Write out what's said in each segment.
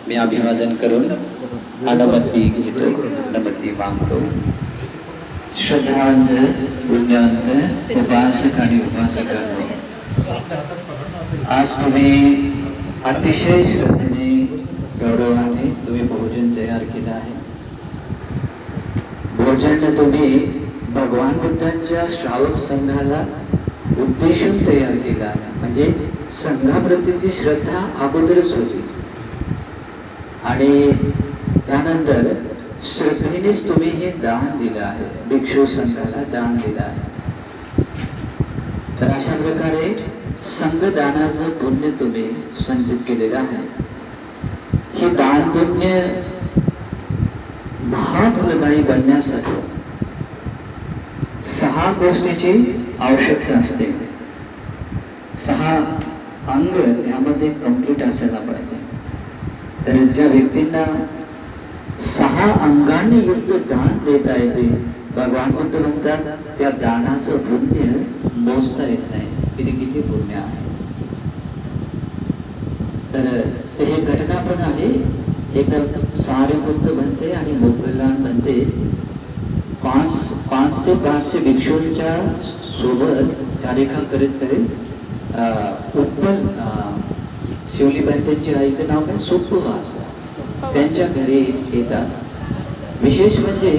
मी अभिवादन करून अनुमती घेतो, अनुमती मागतो. श्रद्धावंत, पुण्यवंत उपासक आणि उपासिकांनी, आज तुम्ही अतिशय श्रद्धेने, गौरवाने तुम्ही भोजन तयार केलं आहे. भोजन तुम्ही भगवान बुद्धांच्या श्रावक संघाला उद्देशून तयार केला आहे. म्हणजे संघाप्रतीची श्रद्धा अगोदरच होती आणि त्यानंतर श्रद्धेनेच तुम्ही हे दान दिलं आहे, भिक्षू संघाला दान दिलं आहे. तर अशा प्रकारे संघदानाचं पुण्य तुम्ही संचित केलेलं आहे. हे दान पुण्य महाफलदायी बनण्यासाठी 6 गोष्टीची आवश्यकता असते. 6 अंग त्यामध्ये कंप्लीट असायला पाहिजे. तर ज्या व्यक्तींना 6 अंगांनी युक्त दान देता येते, भगवान बुद्ध म्हणतात त्या दानाचं पुण्य मोजता येत नाही, किती पुण्य आहे. तर त्याची घटना पण आहे. एकदा सारीपुत्र बनते आणि मोगलान बनते 500 ते 500 भिक्षूंच्या सोबत चारिका करीत उत्पल शिवली त्यांच्या आईचं नाव काय, सुप्पवास, त्यांच्या घरी येतात. विशेष म्हणजे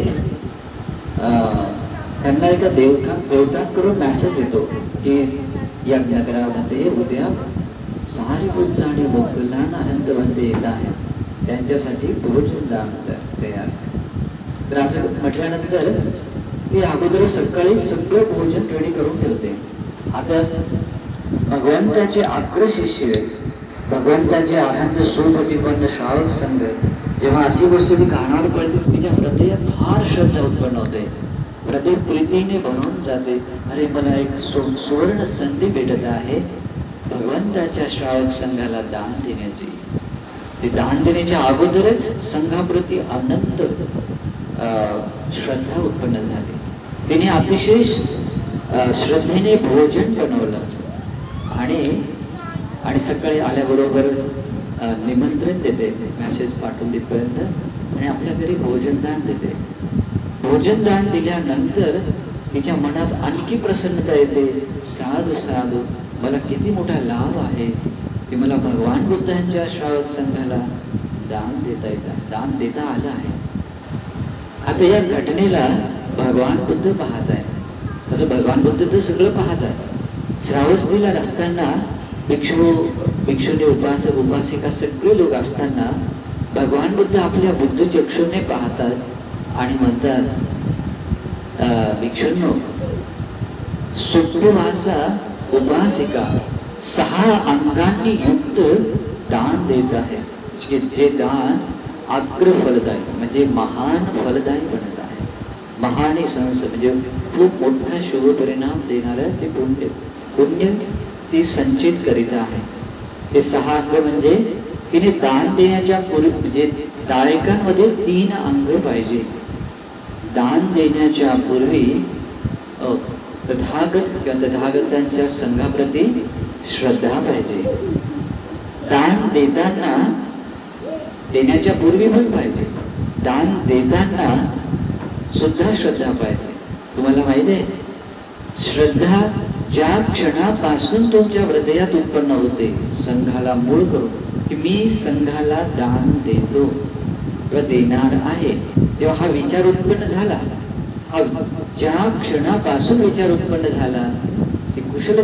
त्यांना एका देवतांकडून मेसेज येतो की या नगरामध्ये उद्या सारीपुत्र आणि मोगलान अनंतवंते येत आहेत, त्यांच्यासाठी भोजन दान तयार. तर असं म्हटल्यानंतर ते अगोदर सकाळी सगळं भोजन रेडी करून ठेवते. आता भगवंताचे अग्र शिष्य, भगवंताचे आनंद सुपटीपन्न श्रावक संघ जेव्हा अशी गोष्ट ती कानावर कळते, तिच्या हृदयात फार श्रद्धा उत्पन्न होते, हृदय प्रीतीने बनवून जाते. अरे मला एक सुवर्ण संधी भेटत आहे भगवंताच्या श्रावक संघाला दान देण्याची. ते दान देण्याच्या अगोदरच संघाप्रती अनंत श्रद्धा उत्पन्न झाली. तिने अतिशय श्रद्धेने भोजन बनवलं आणि सकाळी आल्याबरोबर निमंत्रण देते, मेसेज पाठवून देतपर्यंत, आणि आपल्या घरी भोजनदान देते. भोजनदान दिल्यानंतर तिच्या मनात आणखी प्रसन्नता येते. साधू साधू, मला किती मोठा लाभ आहे की मला भगवान बुद्धांच्या श्रावक संघाला दान देता आलं आहे. आता या घटनेला भगवान बुद्ध पाहत आहे. तसं भगवान बुद्ध तर सगळं पाहत आहे. श्रावस्तीला असताना भिक्षुनी, उपासक, उपासिका सगळे लोक असताना भगवान बुद्ध आपल्या बुद्ध चक्षुने पाहतात आणि म्हणतात, भिक्षुंनो, सुप्पवासा उपासिका 6 अंगांनी युक्त दान देत आहे. जे दान अग्र फलदायी म्हणजे महान फलदायी बनत आहे. महान संस म्हणजे खूप मोठा शुभ परिणाम देणारं ते पुण्य ती संचित करीत आहे. ते 6 अंग म्हणजे तिने दान देण्याच्या पूर्वी, म्हणजे दायकांमध्ये 3 अंग पाहिजे. दान देण्याच्या पूर्वी तथागत किंवा तथागतांच्या संघाप्रती श्रद्धा पाहिजे. दान देण्याच्या पूर्वी पण पाहिजे. दान देताना सुद्धा श्रद्धा पाहिजे. तुम्हाला माहिती आहे, श्रद्धा ज्या क्षणापासून तुमच्या हृदयात उत्पन्न होते, संघाला मूळ करून की मी संघाला दान देतो किंवा देणार आहे, जेव्हा हा विचार उत्पन्न झाला, हा ज्या क्षणापासून विचार उत्पन्न झाला, ते कुशल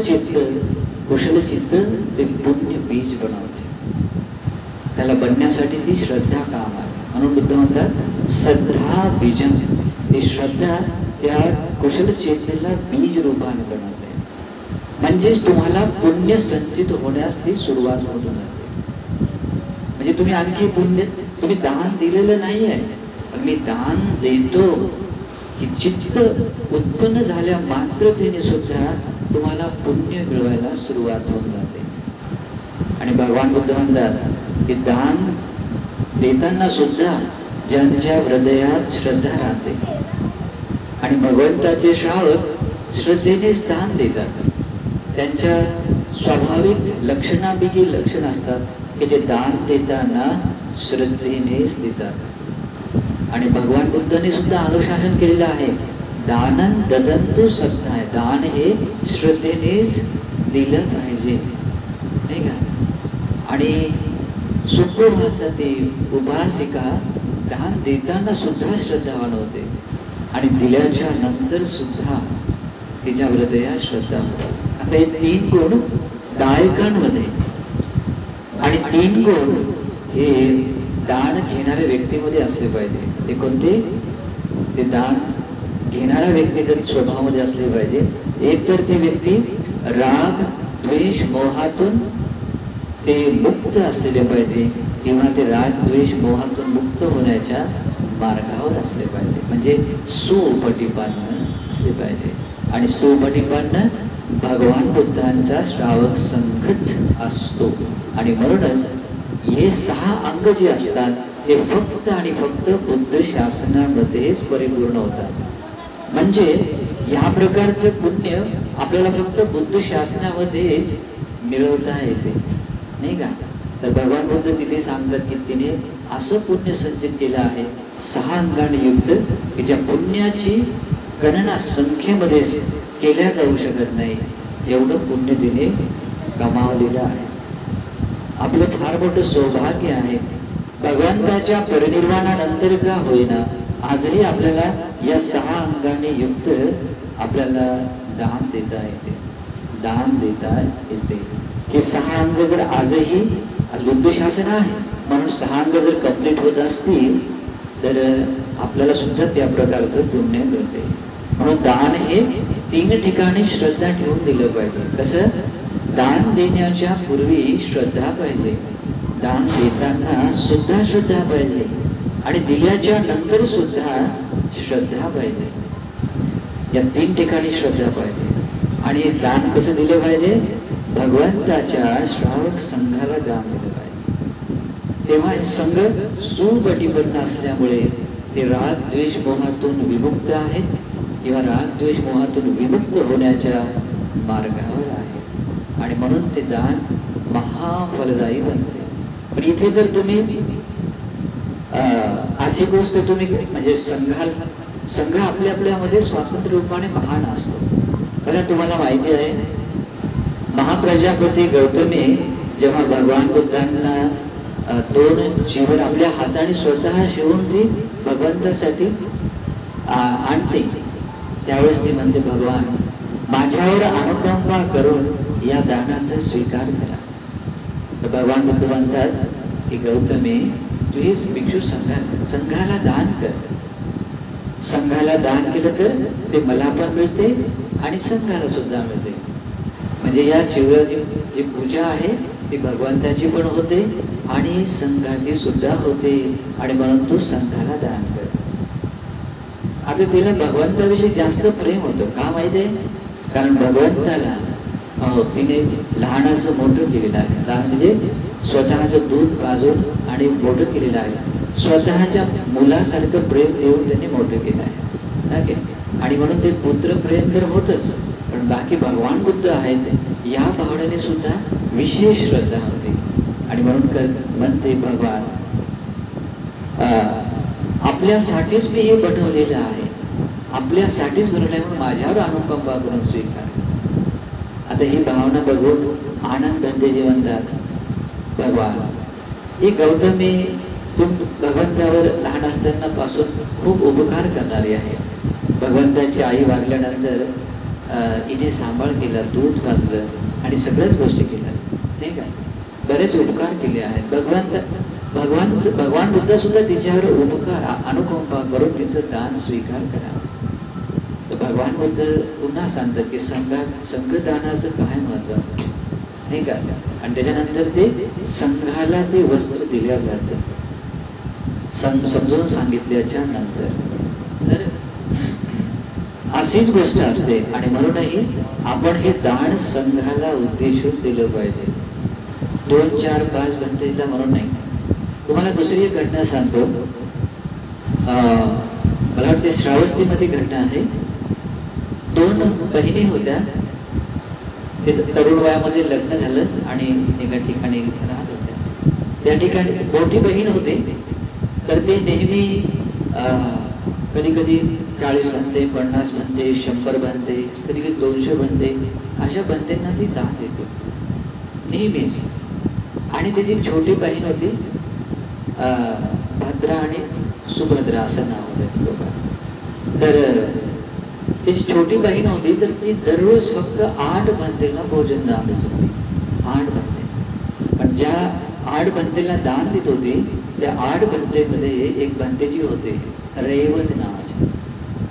चित्त ते पुण्य बीज बनवते. त्याला बनण्यासाठी ती श्रद्धा काम आहे. म्हणून बुद्ध म्हणतात श्रद्धा बीजम. ती श्रद्धा त्या कुशल चेतनेला बीज रूपाने बनवते. म्हणजेच तुम्हाला पुण्य संचित होण्यास ती सुरुवात होत जाते. म्हणजे तुम्ही आणखी पुण्य, तुम्ही दान दिलेलं नाही आहे, पण मी दान देतो की चित्त उत्पन्न झाल्या मात्रतेने सुद्धा तुम्हाला पुण्य मिळवायला सुरुवात होऊन जाते. आणि भगवान बुद्ध म्हणतात की दान देताना सुद्धा ज्यांच्या हृदयात श्रद्धा राहते आणि भगवंताचे श्रावक श्रद्धेनेच दान देतात, त्यांच्या स्वाभाविक लक्षणापैकी लक्षण असतात की ते दान देताना श्रद्धेनेच देतात. आणि भगवान बुद्धांनी सुद्धा अनुशासन केलेलं आहे, दानं ददंतु सत्ताय, दान हे श्रद्धेनेच दिलं पाहिजे, नाही का. आणि सुप्रभासती उपासिका दान देताना सुद्धा श्रद्धावान होते आणि दिल्याच्या नंतर सुद्धा तिच्या हृदयात श्रद्धा होते. आता हे 3 गुण दायकांमध्ये, आणि 3 गुण हे दान घेणाऱ्या व्यक्तीमध्ये असले पाहिजे. ते कोणते? ते दान घेणारा व्यक्ती जर स्वभावामध्ये असले पाहिजे. एक तर ती व्यक्ती राग द्वेष मोहातून ते मुक्त असलेले पाहिजे, किंवा ते राग द्वेष मोहातून मुक्त होण्याच्या मार्गावर असले पाहिजे, म्हणजे सुपटिपन्न असले पाहिजे. आणि सुपटिपन्न भगवान बुद्धांचा श्रावक संघच असतो. आणि म्हणूनच हे 6 अंग जे असतात ते फक्त आणि फक्त बुद्ध शासनामध्येच परिपूर्ण होतात. म्हणजे या प्रकारचं पुण्य आपल्याला फक्त बुद्ध शासनामध्येच मिळवता येते, नाही का. तर भगवान बुद्ध तिथे सांगतात की तिने असं पुण्य संचित केलं आहे 6 अंगाने युक्त, की ज्या पुण्याची गणना संख्येमध्ये केल्या जाऊ शकत नाही, एवढं पुण्य तिने कमावलेलं आहे. आपलं फार मोठं सौभाग्य आहे. भगवंताच्या परिनिर्वाणानंतर का होईना आजही आपल्याला या 6 अंगाने युक्त आपल्याला दान देता येते, दान देता येते. हे 6 अंग जर आजही, आज बुद्ध शासन आहे म्हणून 6 अंग जर कंप्लीट होत असतील तर आपल्याला सुद्धा त्या प्रकारचं पुण्य मिळते. म्हणून दान हे 3 ठिकाणी श्रद्धा ठेवून दिलं पाहिजे. कसं? दान देण्याच्या पूर्वी श्रद्धा पाहिजे, दान देताना सुद्धा श्रद्धा पाहिजे, आणि दिल्याच्या नंतर सुद्धा श्रद्धा पाहिजे. या 3 ठिकाणी श्रद्धा पाहिजे. आणि दान कसं दिलं पाहिजे? भगवंताच्या श्रावक संघाला दान दिलं पाहिजे. तेव्हा संघ सुपटिपन्न असल्यामुळे ते राग द्वेष मोहातून विमुक्त आहेत, किंवा राग द्वेष मोहातून विमुक्त होण्याच्या मार्गावर आहे. आणि म्हणून ते दान महाफलदायी बनते. पण इथे जर तुम्ही अशी गोष्ट तुम्ही म्हणजे संघ आपल्यामध्ये स्वातंत्र्य रूपाने महान असतो. बघा, तुम्हाला माहिती आहे महाप्रजापती गौतमी जेव्हा भगवान बुद्धांना 2 चिवर आपल्या हाताने स्वतः शिवून ती भगवंतासाठी आणते, त्यावेळेस ती म्हणते, भगवान माझ्यावर अनुकंपा करून या दानाचा स्वीकार करा. तर भगवान बुद्ध म्हणतात की गौतमी, तू हे भिक्षू संघाला दान कर. संघाला दान केलं तर ते मला पण मिळते आणि संघाला सुद्धा मिळते. म्हणजे या चिवराची जी पूजा आहे ती भगवंताची पण होते आणि संघाची सुद्धा होते. आणि म्हणून तू संघाला दान कर. आता तिला भगवंताविषयी जास्त प्रेम होतं. का माहिती आहे? कारण भगवंताला तिने लहानाचं मोठं केलेलं आहे. लहान म्हणजे स्वतःचं दूध पाजून आणि मोठं केलेलं आहे. स्वतःच्या मुलासारखं प्रेम देऊन त्यांनी मोठं केलं आहे. आणि म्हणून ते पुत्र प्रेम तर होतच, पण बाकी भगवान बुद्ध आहेत या भावनेने सुद्धा विशेष श्रद्धा होते. आणि म्हणून म्हणते भगवान आपल्यासाठीच मी हे बनवलेलं आहे, आपल्यासाठीच बनवलं आहे, म्हणून माझ्यावर अनुकंपा करून स्वीकार. आता ही भावना बघून आनंद धंदेजी म्हणतात, भगवान ही गौतमी तू भगवंतावर लहान असताना पासून खूप उपकार करणारी आहे. भगवंताची आई वारल्यानंतर हिने सांभाळ केला, दूध पाजलं आणि सगळ्याच गोष्टी केल्या, नाही का. बरेच उपकार केले आहेत. भगवान बुद्ध सुद्धा तिच्यावर उपकार अनुकंपा करून तिचं दान स्वीकार करा. तर भगवान बुद्ध पुन्हा सांगतात की संघदानाचं काय महत्व असतं, नाही का. आणि त्याच्यानंतर ते संघाला ते वस्त्र दिल्या जातं समजून सांगितल्याच्या नंतर. तर अशीच गोष्ट असते. आणि म्हणूनही आपण हे दान संघाला उद्देशून दिलं पाहिजे. 2, 4, 5 बनतेला म्हणून नाही. तुम्हाला दुसरी एक घटना सांगतो. मला वाटते श्रावस्तीमध्ये घटना आहे. 2 बहिणी होत्या. ते तरुण वयामध्ये लग्न झालं आणि एका ठिकाणी राहत होत्या. त्या ठिकाणी मोठी बहीण होती, तर ते नेहमी कधी कधी 40 बनते, 50 बनते, 100 बनते, कधी कधी 200 बनते, अशा बनतेंना ती दान देते नेहमीच. आणि त्याची छोटी बहीण होती, भद्रा आणि सुभद्रा असं नाव होतं दोघांचं. तर त्याची छोटी बहीण होती, तर ती दररोज फक्त 8 बनतेला भोजन दान देत होती. 8 बनते. पण ज्या 8 बनतेला दान देत होती, त्या 8 बनतेमध्ये एक बनते जी होते रेवत नावाची,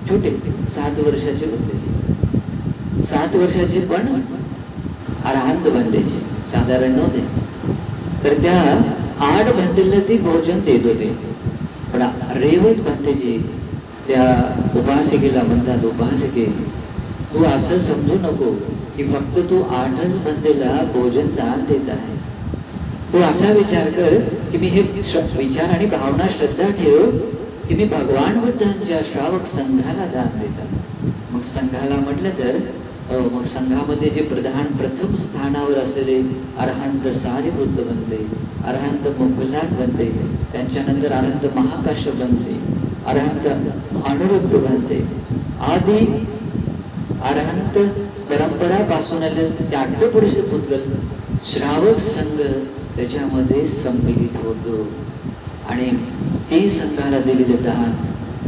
छोटे 7 वर्षाचे बनतेचे, 7 वर्षाचे पण अरहंत बनतेचे, साधारण नव्हते. तर त्या 8 बनतेला ती भोजन देत होते. पण रेवत बनतेची त्या उपासिकेला म्हणतात, उपासिके तू असं समजू नको की फक्त तू 8च बनतेला भोजन दान देत आहेस. तू असा विचार कर की मी हे विचार आणि भावना श्रद्धा ठेव की मी भगवान बुद्धांच्या श्रावक संघाला दान देतात. मग संघाला म्हटलं तर मग संघामध्ये जे प्रथम स्थानावर असलेले अरहंत सारिपुत्र बनते, अरहंत मोगलाट बनते, त्यांच्यानंतर अरहंत महाकाश्यप बनते, अरहंत अनुरुद्ध बनते, आदी अरहंत परंपरापासून आले अष्टपुरुष भूतगल श्रावक संघ त्याच्यामध्ये सम्मिलित होतो. आणि ते संघाला दिलेले दान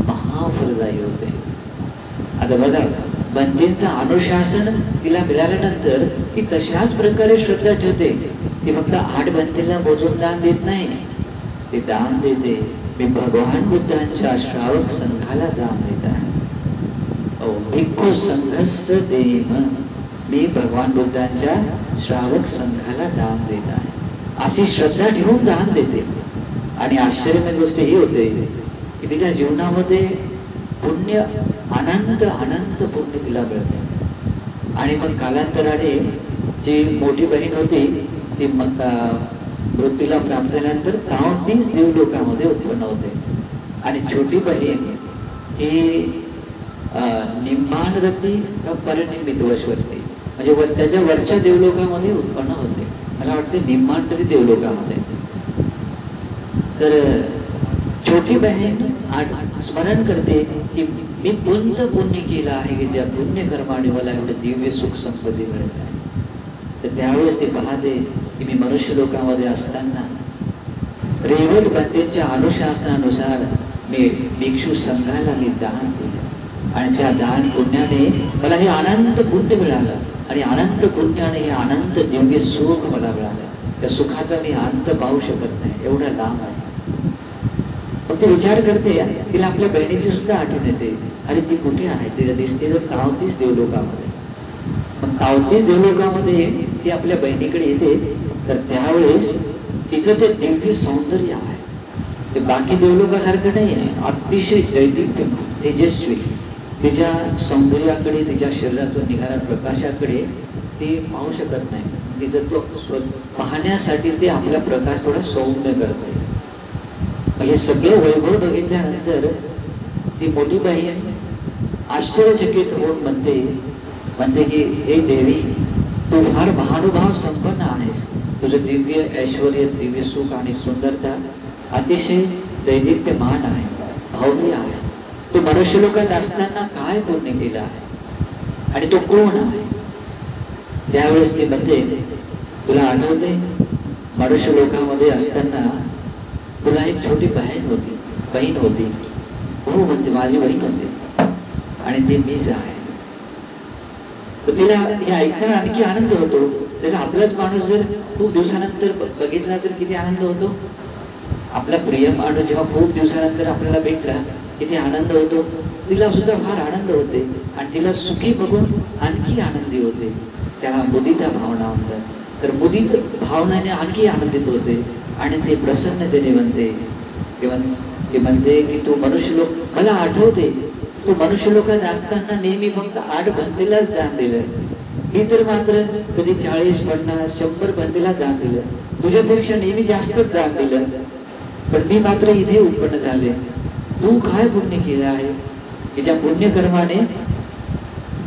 महाफलदायी होते. आता बघा, बनतेचं अनुशासन तिला मिळाल्यानंतर ती तशाच प्रकारे श्रद्धा ठेवते. ती फक्त 8 बनतेला भोजन दान देत नाही, ते दान देते मी भगवान बुद्धांच्या श्रावक संघाला दान देत आहे. भिक्खू संघस्य देव, मी भगवान बुद्धांच्या श्रावक संघाला दान देत आहे, अशी श्रद्धा ठेवून दान देते. आणि आश्चर्यमय गोष्ट ही होते की तिच्या जीवनामध्ये पुण्य अनंत अनंत पुण्य तिला मिळते. आणि मग कालांतराने जी मोठी बहीण होती ती मृत्यूला प्राप्त झाल्यानंतर 33 देवलोकामध्ये उत्पन्न होते. आणि छोटी बहीण ही निम्मानरती परनिमित्वश्वरती म्हणजे त्याच्या वरच्या देवलोकामध्ये उत्पन्न होते. मला वाटते निम्मानरती देवलोकामध्ये. तर छोटी बहीण स्मरण करते की मी कोणतं पुण्य केलं आहे की ज्या पुण्य कर्माने मला एवढं दिव्य सुख संपत्ती मिळत आहे. तर त्यावेळेस ते पाहते की मी मनुष्य लोकांमध्ये असताना रेवत बनतेच्या अनुशासनानुसार मी भिक्षू संघाला मी दान दिलं आणि त्या दान पुण्याने मला हे अनंत पुण्य मिळालं आणि अनंत पुण्याने हे अनंत दिव्य सुख मला मिळालं. त्या सुखाचा मी अंत पाहू शकत नाही, एवढा लांब आहे. मग ती विचार करते, तिला आपल्या बहिणीची सुद्धा आठवण येते. अरे ती कुठे आहे, तिला दिसते तर 33 देवलोकामध्ये. मग 33 देवलोकामध्ये ती आपल्या बहिणीकडे येते. तर त्यावेळेस तिचं ते दिव्य सौंदर्य आहे, ते बाकी देवलोकासारखं नाही आहे. अतिशय दैदिप्य तेजस्वी तिच्या सौंदर्याकडे, तिच्या शरीरातून निघाल्या प्रकाशाकडे ती पाहू शकत नाही. तिचं तो पाहण्यासाठी ते आपला प्रकाश थोडा सौम्य करते. हे सगळं वैभव बघितल्यानंतर ती मोठी बहीण आश्चर्यचकित होऊन म्हणते की हे देवी, तू फार महानुभाव संपन्न आहेस. तुझं दिव्य ऐश्वर्य, दिव्य सुख आणि सुंदरता अतिशय दैदिप्यमान आहे, भव्य आहे. तू मनुष्य लोकात असताना काय पुण्य केलं आहे आणि तो कोण आहे? त्यावेळेस ती म्हणते, तुला आठवते मनुष्य लोकांमध्ये असताना तुला एक छोटी बहीण होती. हो म्हणते, माझी बहीण होती आणि ती मीच आहे. तर तिला हे ऐकताना आणखी आनंद होतो. जसं आपलाच माणूस जर खूप दिवसानंतर बघितला तर किती आनंद होतो. आपला प्रिय माणूस जेव्हा खूप दिवसानंतर आपल्याला भेटला किती आनंद होतो. तिला सुद्धा फार आनंद होते आणि तिला सुखी बघून आणखी आनंदी होते. त्याला मुदिता भावना म्हणतात. तर मुदित भावनाने आणखी आनंदित होते आणि ते प्रसन्नतेने म्हणते की तू मनुष्य लोक, मला आठवते तू मनुष्य लोकात असताना नेहमी फक्त 8 बनतेलाच दान दिलं. मी तर मात्र कधी 40, 50, 100 बनतेला दान दिलं. तुझ्यापेक्षा नेहमी जास्तच दान दिलं. पण मी मात्र इथे उत्पन्न झाले. तू काय पुण्य केलं आहे की ज्या पुण्यकर्माने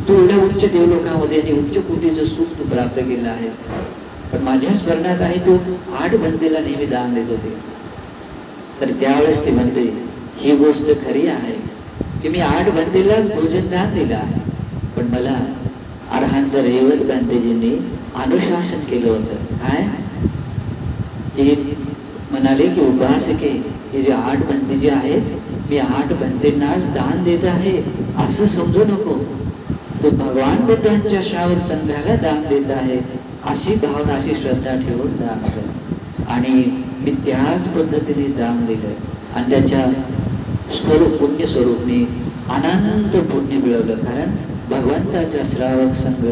तू एवढ्या उच्च देवलोकामध्ये आणि उच्च कोटीचं सुख तू प्राप्त केलं आहेस. पण माझ्या स्मरणात आहे तू 8 बंदीला नेहमी दान देत होते. तर त्यावेळेस ती म्हणते ही गोष्ट खरी आहे की मी 8 बंदीलाच भोजन दान दिलं आहे, पण मला अरहंत रेवत गांधीजींनी अनुशासन केलं होतं. काय म्हणाले की उपासके हे जे 8 बंदी जे आहेत मी 8 बंदींनाच दान देत आहे असं समजू नको. तो भगवान बुद्धांच्या श्रावक संघाला दान देत आहे अशी भावना, अशी श्रद्धा ठेवून दान कर. आणि मी त्याच पद्धतीने दान दिलं आणि त्याच्या स्वरूप पुण्य स्वरूपने अनंत पुण्य मिळवलं. कारण भगवंताचा श्रावक संघ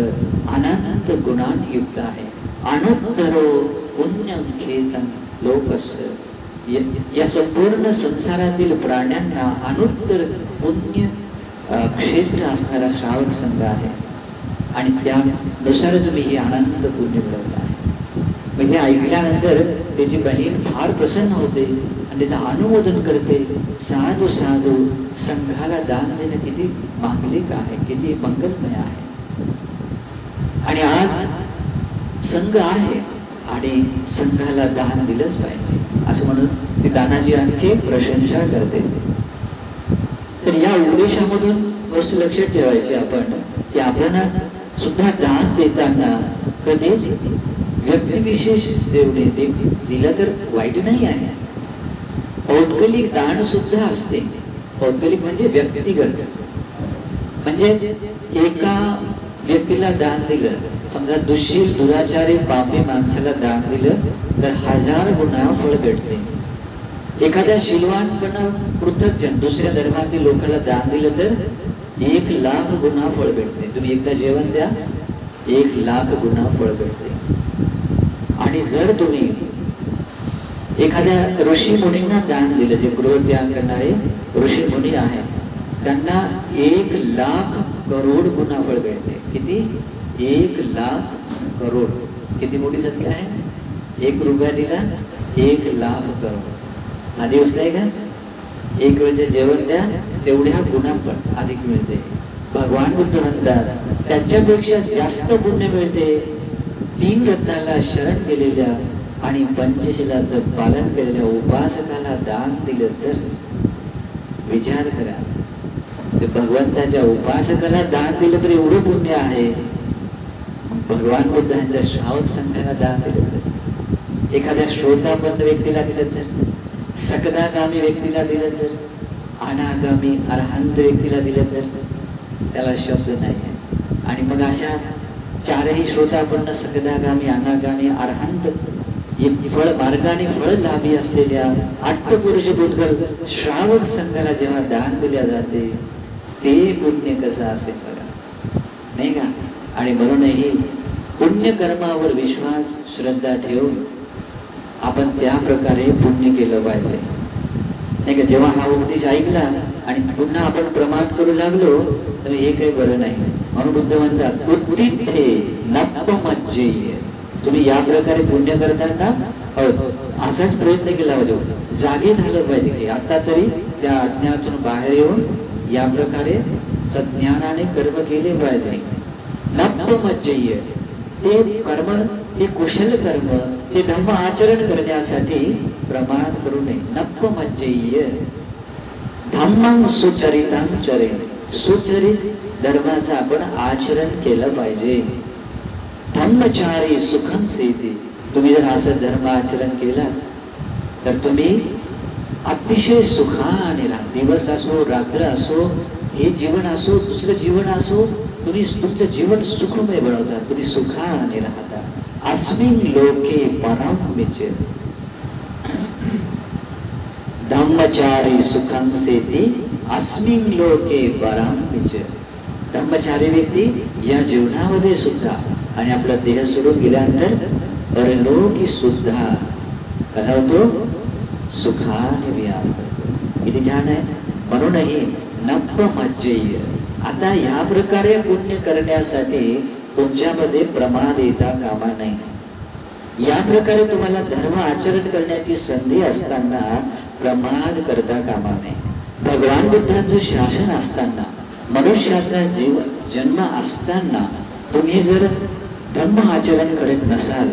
अनंत गुणांनी युक्त आहे. अनुत्तरो पुण्यम खेतम लोकस्य, या संपूर्ण संसारातील प्राण्यांना अनुत्तर पुण्य क्षेत्र असणारा श्रावक संघ आहे आणि त्यानुसारच मी हे आनंद पुण्य मिळवलं आहे. मग हे ऐकल्यानंतर त्याची बहीण फार प्रसन्न होते आणि त्याचं अनुमोदन करते. साधू साधू संघाला दान देणं किती मांगलिक आहे, किती मंगलमय आहे. आणि आज संघ आहे आणि संघाला दान दिलंच पाहिजे असं म्हणून ती दानाची आणखी प्रशंसा करते. तर या उपदेशामधून गोष्ट लक्षात ठेवायची आपण की आपल्याला सुद्धा दान देताना कधीच व्यक्तिविशेष देवने दिलं तर वाईट नाही आहे. औद्गलिक दान सुद्धा असते. औद्गलिक म्हणजे व्यक्तिगत, म्हणजे एका व्यक्तीला दान दिलं, समजा दुःशील दुराचारी पापी माणसाला दान दिलं तर 1000 गुणा फळ भेटते. एखाद्या शीलवान पण पृथकजन दुसऱ्या धर्मातील लोकांना दान दिलं तर 1,00,000 गुणा फळ भेटते. तुम्ही एकदा जेवण द्या, 1,00,000 गुणा फळ भेटते. आणि जर तुम्ही एखाद्या ऋषी मुनींना दान दिलं, जे गृहत्याग करणारे ऋषी मुनी आहेत, त्यांना 1,00,000 करोड गुणा फळ भेटते. किती? 1,00,000 करोड. किती मोठी संख्या आहे? 1 रुपया दिला 1,00,000 करोड. आधी उचलाय का? एक वेळचे जेवण द्या, तेवढ्या गुणा पण अधिक मिळते. भगवान बुद्ध म्हणतात त्याच्यापेक्षा जास्त पुण्य मिळते 3 रत्नाला शरण केलेल्या आणि पंचशिलाचं पालन केलेल्या उपासकाला दान दिलं तर. विचार करा, ते भगवंताच्या उपासकाला दान दिलं तर एवढं पुण्य आहे. भगवान बुद्धांच्या श्रावक संघाला दान दिलं तर, एखाद्या श्रोताबद्ध व्यक्तीला दिलं तर, सकदागामी व्यक्तीला दिलं तर, अनागामी अरहंत व्यक्तीला दिलं तर त्याला शब्द नाही आहे. आणि मग अशा 4ही श्रोतापन्न, सकदागामी, अनागामी, अरहंत फळ मार्गाने फळ लाभी असलेल्या अष्टपुरुष बुद्ध श्रावक संघाला जेव्हा दान दिल्या जाते ते पुण्य कसं असेल बघा, नाही का? आणि म्हणूनही पुण्य कर्मावर विश्वास श्रद्धा ठेवून आपण त्या प्रकारे पुण्य केलं पाहिजे, नाही का? जेव्हा हा उपदेश ऐकला आणि पुन्हा आपण प्रमाद करू लागलो तर हे काही बरं नाही. म्हणून बुद्ध म्हणतात उत्तिठे नपमज्जेय. तुम्ही या प्रकारे पुण्य करताना असाच प्रयत्न केला पाहिजे, जागे झालं पाहिजे की आता तरी त्या अज्ञानातून बाहेर येऊन या प्रकारे सज्ञानाने कर्म केले पाहिजे. नपमज्जेय ते कर्म, ते कुशल कर्म, ते धम्म आचरण करण्यासाठी प्रमाद करू नये. नपमज्जेय धम्मं सुचरितं चरेन. सुचरित धर्माचं आपण आचरण केलं पाहिजे. धम्मचारी सुखं सेते. तुम्ही जर असं धर्म आचरण केला तर तुम्ही अतिशय सुखाने राहा. दिवस असो, रात्र असो, हे जीवन असो, दुसरं जीवन असो, तुम्ही तुमचं जीवन सुखमय बनवता, तुम्ही सुखाने राहता. अस्मिन् लोके परममिच धम्मचारी सुखं सेते अस्मिन् लोके परममिच. धम्मचारी व्यक्ती या जीवनामध्ये सुद्धा आणि आपला देह सोडून गेल्यानंतर परलोकी सुद्धा कसा होतो? सुखाने विहार करतो. किती छान आहे. म्हणूनही नपमज्जेय. आता या प्रकारे पुण्य करण्यासाठी तुमच्यामध्ये प्रमाद येता कामा नये. या प्रकारे तुम्हाला धर्म आचरण करण्याची संधी असताना प्रमाद करता कामा नये. भगवान बुद्धांचं शासन असताना, मनुष्याचा जन्म असताना तुम्ही जर धर्म आचरण करत नसाल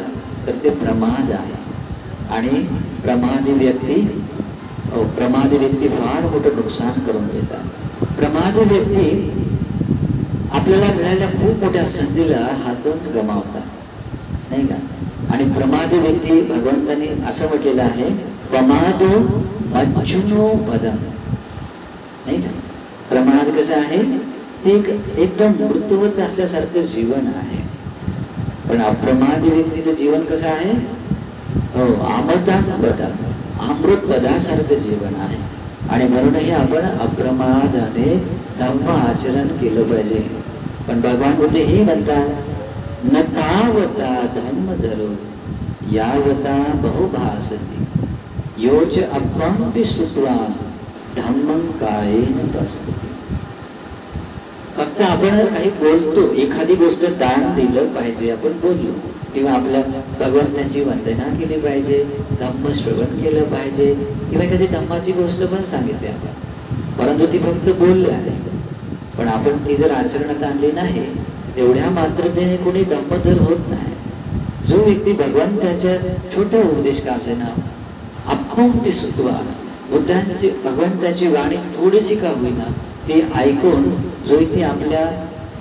तर ते प्रमाद आहे. आणि प्रमादी व्यक्ती फार मोठं नुकसान करून देतात. प्रमादी व्यक्ती आपल्याला मिळालेल्या खूप मोठ्या संधीला हातून गमावतात, नाही का? आणि प्रमादी व्यक्ती भगवंतांनी असं म्हटलेलं आहे, प्रमादो मज्जुनो पदम, नाही का? प्रमाद कसं आहे, ते एकदम मृत्यूवत असल्यासारखं जीवन आहे. पण अप्रमादी व्यक्तीचं जीवन कसं आहे, अमृत पदासारखं जीवन आहे. आणि म्हणूनही आपण अप्रमादाने धम्म आचरण केलं पाहिजे. पण भगवान बुद्ध हे म्हणतात, न तावता धम्म धरो यावता बहुभासती योच अपंपि सुत्वा धम्मं काळेन बसते. फक्त आपण काही बोलतो, एखादी गोष्ट दान दिलं पाहिजे, आपण बोललो किंवा आपल्या भगवंताची वंदना केली पाहिजे, धम्म श्रवण केलं पाहिजे, किंवा एखादी धम्माची गोष्ट पण सांगितली आपण, परंतु ती फक्त बोलले आहे. पण आपण ती जर आचरणात आणली नाही, तेवढ्या मात्रतेने कोणी धम्मधर होत नाही. जो व्यक्ती भगवंताच्या छोटा उपदेश का असेना, अपंपि सुत्वा, बुद्धांची भगवंताची वाणी थोडीशी का होईना ते ऐकून जो व्यक्ती आपल्या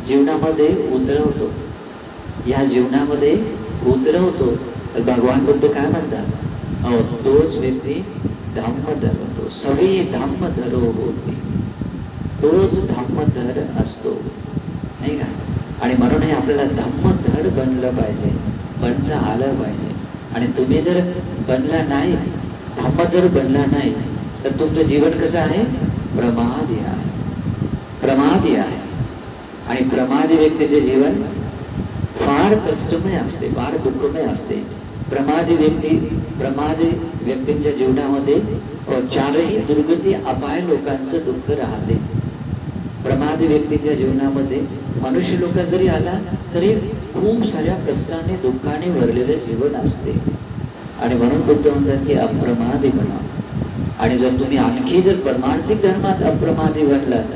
जीवनामध्ये उतरवतो, या जीवनामध्ये उतरवतो, तर भगवान बुद्ध काय म्हणतात, तोच व्यक्ती धम्मधर होतो. सवी धम्मधरो होती, तोच धम्मधर असतो, नाही का? आणि म्हणून हे आपल्याला धम्मधर बनलं पाहिजे, बनता आलं पाहिजे. आणि तुम्ही जर बनला नाही, धम्मधर बनला नाही, तर तुमचं जीवन कसं आहे, प्रमादी आहे, प्रमादी आहे. आणि प्रमादी व्यक्तीचे जीवन फार कष्टमय असते, फार दुःखमय असते. प्रमादी व्यक्तींच्या जीवनामध्ये चारही दुर्गती अपाय लोकांचं दुःख राहते. प्रमादी व्यक्तीच्या जीवनामध्ये मनुष्य लोक जरी आला तरी खूप साऱ्या कष्टाने दुःखाने भरलेले जीवन असते. आणि म्हणून बुद्ध म्हणतात की अप्रमादी बना. आणि जर तुम्ही आणखी जर परमार्थिक धर्मात अप्रमादी बनलात,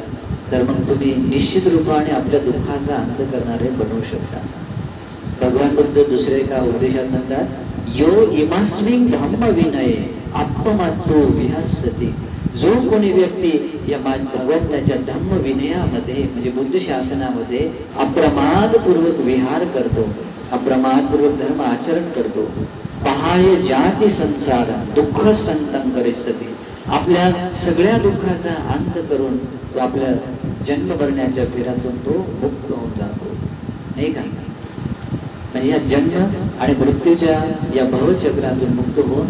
तर मग तुम्ही निश्चित रूपाने आपल्या दुःखाचा अंत करणारे बनवू शकता. भगवान बुद्ध दुसऱ्या एका उपदेशात म्हणतात, यो इमस्मिन् धम्म विनये अपमत्तो विहसति. जो कोणी व्यक्ती या भगवंताच्या धम्म विनयामध्ये म्हणजे बुद्ध शासनामध्ये अप्रमादपूर्वक विहार करतो, अप्रमादपूर्वक धर्म आचरण करतो, पहाय जाती संसार दुःख संतं करिष्यति. आपल्या सगळ्या दुःखाचा अंत करून तो आपल्या जन्म मरण्याच्या फेऱ्यातून तो मुक्त होऊन जातो, नाही का? म्हणजे या जन्म आणि मृत्यूच्या या भवचक्रातून मुक्त होऊन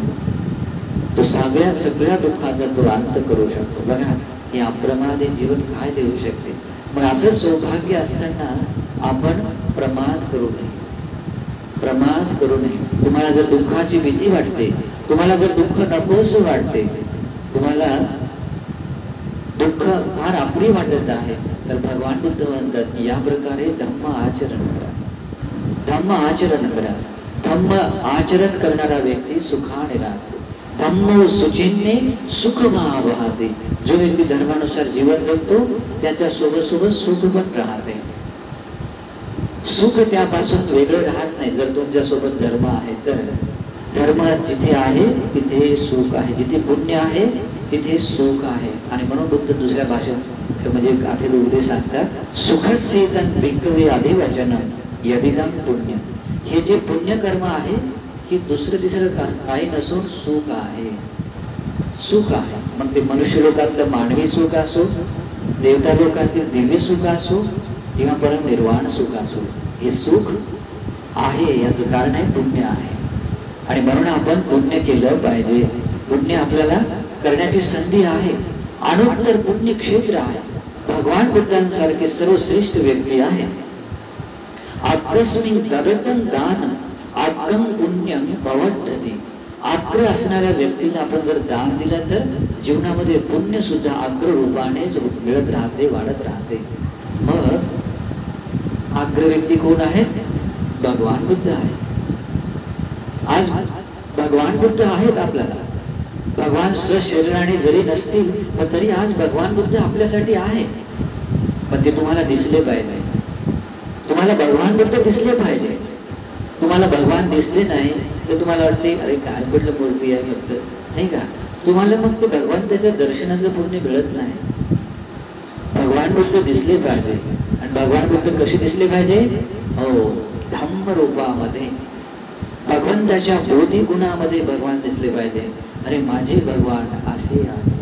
तो सगळ्या दुःखाचा तो अंत करू शकतो. बघा, हे अप्रमादी जीवन काय देऊ शकते. मग असं सौभाग्य असताना आपण प्रमाद करू नये, प्रमाद करू नये. तुम्हाला जर दुःखाची भीती वाटते, तुम्हाला जर दुःख नकोस वाटते, तुम्हाला दुःख फार आपली वाटत आहे, तर भगवान बुद्ध म्हणतात या प्रकारे धम्म आचरण करा, धम्म आचरण करा. धम्म आचरण करणारा व्यक्ती सुखाने राहतो. धम्म सुचिन्ने सुख वाहते. जो व्यक्ती धर्मानुसार जीवन जगतो त्याच्या सोबत सुख पण राहते. सुख त्यापासून वेगळं राहत नाही. जर तुमच्या सोबत धर्म आहे तर धर्म जिथे आहे तिथे सुख आहे, जिथे पुण्य आहे तिथे सुख आहे. आणि म्हणून बुद्ध दुसऱ्या भाषेत म्हणजे गाथेत उपदेश सांगतात, सुखस्येतं भिक्खवे अधिवचनं यदिदं पुण्य. हे जे पुण्य कर्म आहे हे दुसरं तिसरं काही नसून सुख आहे, सुख आहे. मग ते मनुष्य लोकातलं मानवी सुख असो, देवता लोकातील दिव्य सुख असो, किंवा परम निर्वाण सुख असो, हे सुख आहे. याचं कारण आहे पुण्य आहे. आणि म्हणून आपण पुण्य केलं पाहिजे. पुण्य आपल्याला करण्याची संधी आहे. अनुत्तर पुण्य क्षेत्र आहे. भगवान बुद्धांसारखे सर्वश्रेष्ठ व्यक्ती आहे. आकस्मिक जगतं दान आगम पुण्यं भवति. आग्रह असणाऱ्या व्यक्तीला आपण जर दान दिलं तर जीवनामध्ये पुण्य सुद्धा आग्रह रूपानेच मिळत राहते, वाढत राहते. मग आग्रह व्यक्ती कोण आहेत? भगवान बुद्ध आहे. आज भगवान बुद्ध आहेत आपल्याला. भगवान स्वशरीराने जरी नसतील पण तरी आज भगवान बुद्ध आपल्यासाठी आहे. पण ते तुम्हाला दिसले पाहिजे. तुम्हाला भगवान बुद्ध दिसले पाहिजे. तुम्हाला तुम्हाला भगवान दिसले नाही तर तुम्हाला वाटते अरे काय पडलं मूर्ती आहे फक्त, नाही का? तुम्हाला मग ते भगवंताच्या दर्शनाचं पुण्य मिळत नाही. भगवान बुद्ध दिसले पाहिजे. आणि भगवान बुद्ध कसे दिसले पाहिजे? हो, धम्म रूपामध्ये, भगवंताच्या बोधी गुणामध्ये भगवान दिसले पाहिजे. अरे माझे भगवान असे आहे.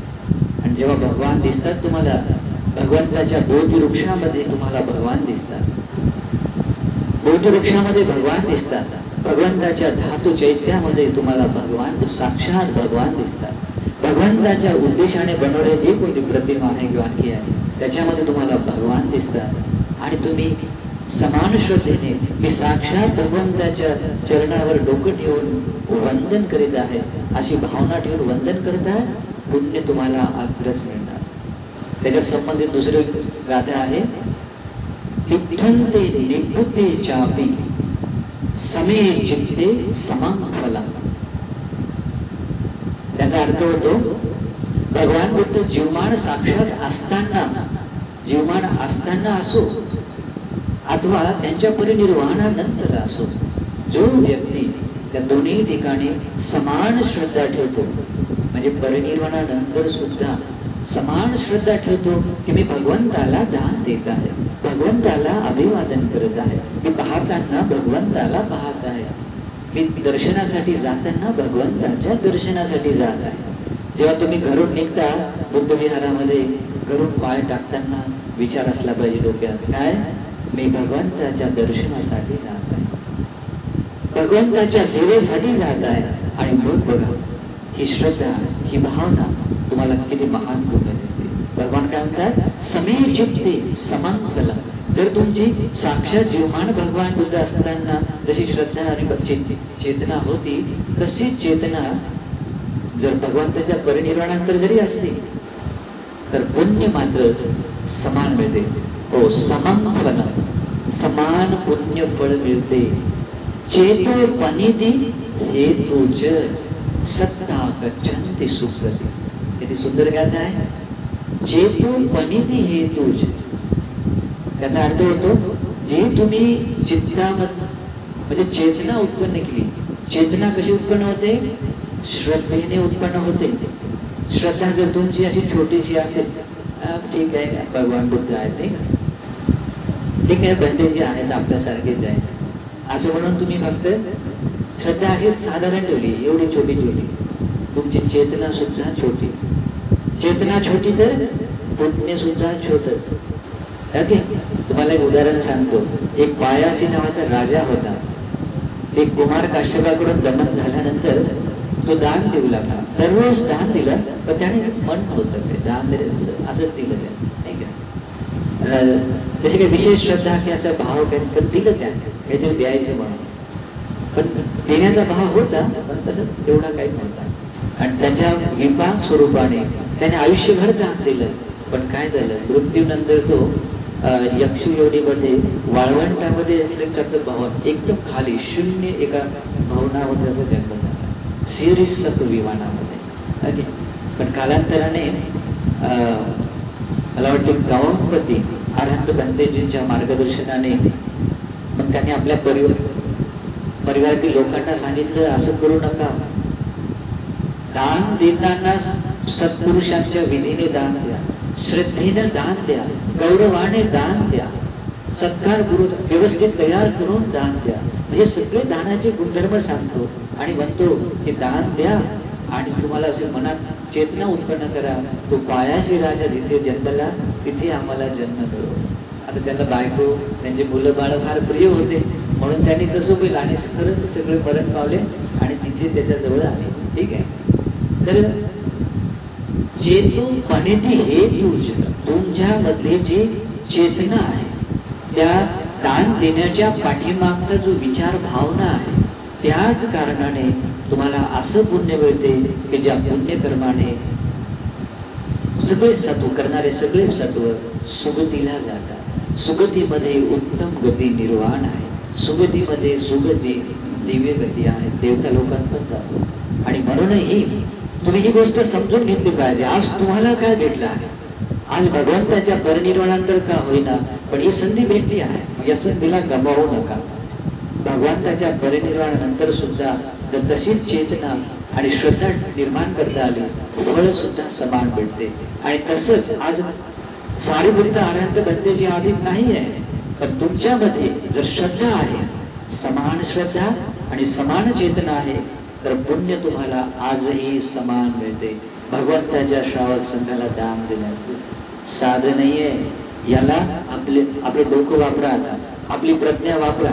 आणि जेव्हा भगवान दिसतात तुम्हाला, भगवंताच्या बोधिवृक्षामध्ये तुम्हाला भगवान दिसतात, बोधिवृक्षामध्ये भगवान दिसतात, भगवंताच्या धातू चैत्यामध्ये तुम्हाला भगवान, साक्षात भगवान दिसतात. भगवंताच्या उद्देशाने बनवलेली जी कोणती प्रतिमा आहे किंवा आणखी आहे त्याच्यामध्ये तुम्हाला भगवान दिसतात. आणि तुम्ही समान श्रद्धेने मी साक्षात भगवंताच्या चरणावर डोकं ठेवून वंदन करीत आहे अशी भावना ठेवून वंदन करत आहे, पुण्य तुम्हाला अग्रच मिळणार. त्याच्या संबंधित दुसरी गाथा आहे, तिष्ठन्ते निभृते चापि समे चित्ते समं फलम्. त्याचा अर्थ होतो, भगवान बुद्ध जीवमान साक्षात असताना, जीवमान असताना असो अथवा त्यांच्या परिनिर्वाणानंतर असो, जो व्यक्ती त्या दोन्ही ठिकाणी समान श्रद्धा ठेवतो, म्हणजे परिनिर्वाणानंतर सुद्धा समान श्रद्धा ठेवतो की मी भगवंताला दान देत आहे, भगवंताला अभिवादन करत आहे, मी पाहताना भगवंताला पाहत आहे, मी दर्शनासाठी जाताना भगवंताच्या दर्शनासाठी जात आहे. जेव्हा तुम्ही घरून निघता बुद्ध विहारामध्ये, घरून पाय टाकताना विचार असला पाहिजे डोक्यात, काय? मी भगवंताच्या दर्शनासाठी जात आहे, भगवंताच्या सेवेसाठी जात आहे. आणि मग बघा ही श्रद्धा, ही भावना तुम्हाला किती महान पुण्य देते. भगवान काय म्हणतात? समे चित्ते समं फलम्. जर तुमची साक्षात जीवमान भगवान बुद्ध असताना जशी श्रद्धा आणि चेतना होती, तशीच चेतना जर भगवंताच्या परिनिर्वाणानंतर जरी असली तर पुण्य मात्र समान मिळते. हो, समं फलम्, समान पुण्य फळ मिळते. चेतो पनिती हेतुच सत्ता गच्छन्ति सुकृती. किती सुंदर गाथा आहे. चेतो पनिती हेतुच, त्याचा अर्थ होतो जे तुम्ही चित्तामध्ये म्हणजे चेतना उत्पन्न केली. चेतना कशी उत्पन्न होते? श्रद्धेने उत्पन्न होते. श्रद्धा जर तुमची अशी छोटीशी असेल, ठीक आहे भगवान बुद्ध आहेत, नाही ठीक आहे बंदेजी आहेत आपल्यासारखेच आहेत असं म्हणून तुम्ही फक्त श्रद्धा अशी साधारण ठेवली, एवढी छोटी छोटी, तुमची चेतना सुद्धा छोटी. चेतना छोटी तर पुण्य सुद्धा छोटं. ओके, तुम्हाला एक उदाहरण सांगतो. एक पायासी नावाचा राजा होता. एक कुमार काश्यपाकडून दमन झाल्यानंतर तो दान देऊ लागला. दररोज दान दिलं, पण त्याने मन नव्हतं ते दान द्यायचं, असंच दिलं त्या, नाही का? त्याची काही विशेष श्रद्धा की असा भाव काही, पण दिलं त्याने काहीतरी द्यायचं म्हणून. पण देण्याचा भाव होता, पण तसं तेवढा काही नव्हता. आणि त्याच्या विपाक स्वरूपाने त्याने आयुष्यभर दान दिलं. पण काय झालं, मृत्यूनंतर तो यक्षयोनीमध्ये वाळवंटामध्ये असले भवन एकदम खाली शून्य एका भवनामध्ये त्याचा जन्म झाला, सिरिसक विमानामध्ये. ओके, पण कालांतराने मला वाटते गावपती अरहंत बंतेजींच्या मार्गदर्शनाने मग त्यांनी आपल्या परिवारातील लोकांना सांगितलं, असं करू नका, दान देताना सत्पुरुषांच्या विधीने दान द्या, श्रद्धेने दान द्या, गौरवाने दान द्या, सत्कार व्यवस्थित तयार करून दान द्या. म्हणजे सगळे दानाचे गुणधर्म सांगतो आणि म्हणतो की दान द्या आणि तुम्हाला असे मनात चेतना उत्पन्न करा, तो पायाशी राजा जिथे जन्मला तिथे आम्हाला जन्म मिळो. आता त्याला बायको त्यांचे मुलं बाळ फार प्रिय होते म्हणून त्यांनी तसं होईल आणि खरंच सगळे मरण पावले आणि तिथे त्याच्या जवळ आले. ठीक आहे, तर चेतू पणेती हे तुमच्या मधली जी चेतना आहे, त्या दान देण्याच्या पाठीमागचा जो विचार भावना आहे, त्याच कारणाने तुम्हाला असं पुण्य मिळते की ज्या पुण्यकर्माने सगळे सत्व करणारे सगळे सत्व सुगतीला जातात. सुगतीमध्ये उत्तम गती निर्वाण आहे, सुगतीमध्ये सुगती दिव्य गती आहे, देवता लोकांत पण जातो. आणि म्हणूनही तुम्ही ही गोष्ट समजून घेतली पाहिजे. आज तुम्हाला काय भेटलं आहे, आज भगवंताच्या परिनिर्वाणानंतर का होईना पण ही संधी भेटली आहे, या संधीला गमावू नका. भगवंताच्या परिनिर्वाणानंतर सुद्धा जर तशीच चेतना आणि श्रद्धा निर्माण करता आली, फळ सुद्धा समान भेटते. आणि तसंच आज सारीपुत्र अनंत बंदेची आधी नाही आहे, पण तुमच्यामध्ये जर श्रद्धा आहे, समान श्रद्धा आणि समान चेतना आहे, तर पुण्य तुम्हाला आजही समान मिळते. भगवंताच्या श्रावक संघाला दान देण्याचं साधन नाहीये. याला आपलं डोकं वापरा, आपली प्रज्ञा वापरा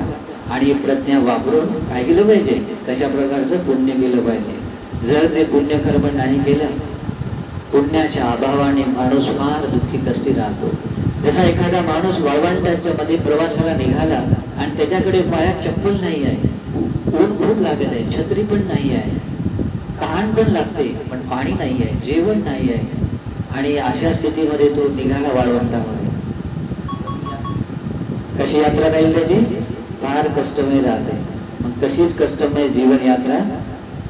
आणि प्रज्ञा वापरून काय केलं पाहिजे, कशा प्रकारचं पुण्य केलं पाहिजे. जर ते पुण्यकर्म नाही केलं, पुण्याच्या अभावाने माणूस फार दुःखी कष्टी राहतो. जसा एखादा माणूस वाळवंटाच्या मध्ये प्रवासाला निघाला आणि त्याच्याकडे पायात चप्पल नाही आहे, ऊन खूप लागत आहे, छत्री पण नाही आहे, तहान पण लागते, पण पाणी नाही आहे, जेवण नाही आहे, आणि अशा स्थितीमध्ये तो निघाला वाळवंटामध्ये. कशी यात्रा राहील त्याची? फार कष्टमय राहते. मग तशीच कष्टमय जीवन यात्रा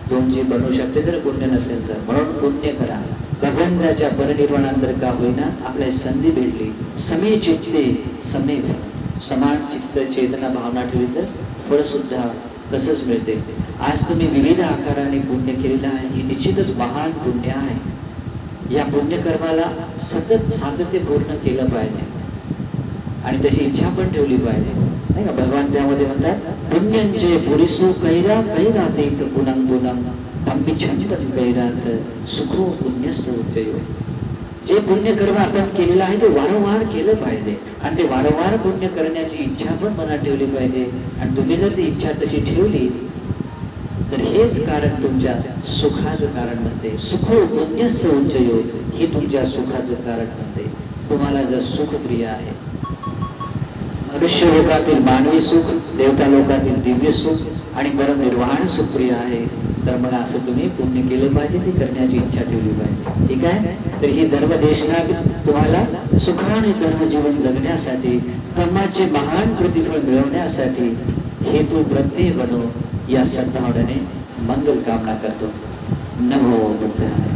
तुमची बनवू शकते जर पुण्य नसेल तर. म्हणून पुण्य करा. भगवंताच्या परिनिर्वाणानंतर का होईना आपल्याला संधी भेटली. समे चित्ते समे फळ, समान चित्त चेतना भावना ठेवली तर फळ सुद्धा तसंच मिळते. आज तुम्ही विविध आकाराने पुण्य केलेलं आहे, हे निश्चितच महान पुण्य आहे. या पुण्यकर्माला सतत सातत्य पूर्ण केलं पाहिजे आणि तशी इच्छा पण ठेवली पाहिजे, नाही का? भगवान त्यामध्ये म्हणतात, पुण्यंचे पुरिसो कैरा कैरात पुनंग पुनंग धम्मी छंपन कैरात सुखो पुण्यस उच्चयो. जे पुण्यकर्म आपण केलेलं आहे ते वारंवार केलं पाहिजे आणि ते वारंवार पुण्य करण्याची इच्छा पण मनात ठेवली पाहिजे. आणि तुम्ही जर ती इच्छा तशी ठेवली तर हेच कारण तुमच्या सुखाचं कारण बनते. सुखो पुण्यस उच्चयो, हे तुमच्या सुखाचं कारण बनते. तुम्हाला जर सुख प्रिय आहे, मनुष्य लोकातील मानवी सुख, देवता लोकातील दिव्य सुख आणि परमनिर्वाण सुख प्रिय आहे, तर मग असं तुम्ही पुण्य केलं पाहिजे, ती करण्याची इच्छा ठेवली पाहिजे. ठीक आहे? तर ही धर्मदेशना तुम्हाला सुखाने धर्म जीवन जगण्यासाठी, धर्माचे महान प्रतिफळ मिळवण्यासाठी हेतू प्रत्यय बनो, या सद्भावनेने मंगल कामना करतो. नमो बुद्धाय.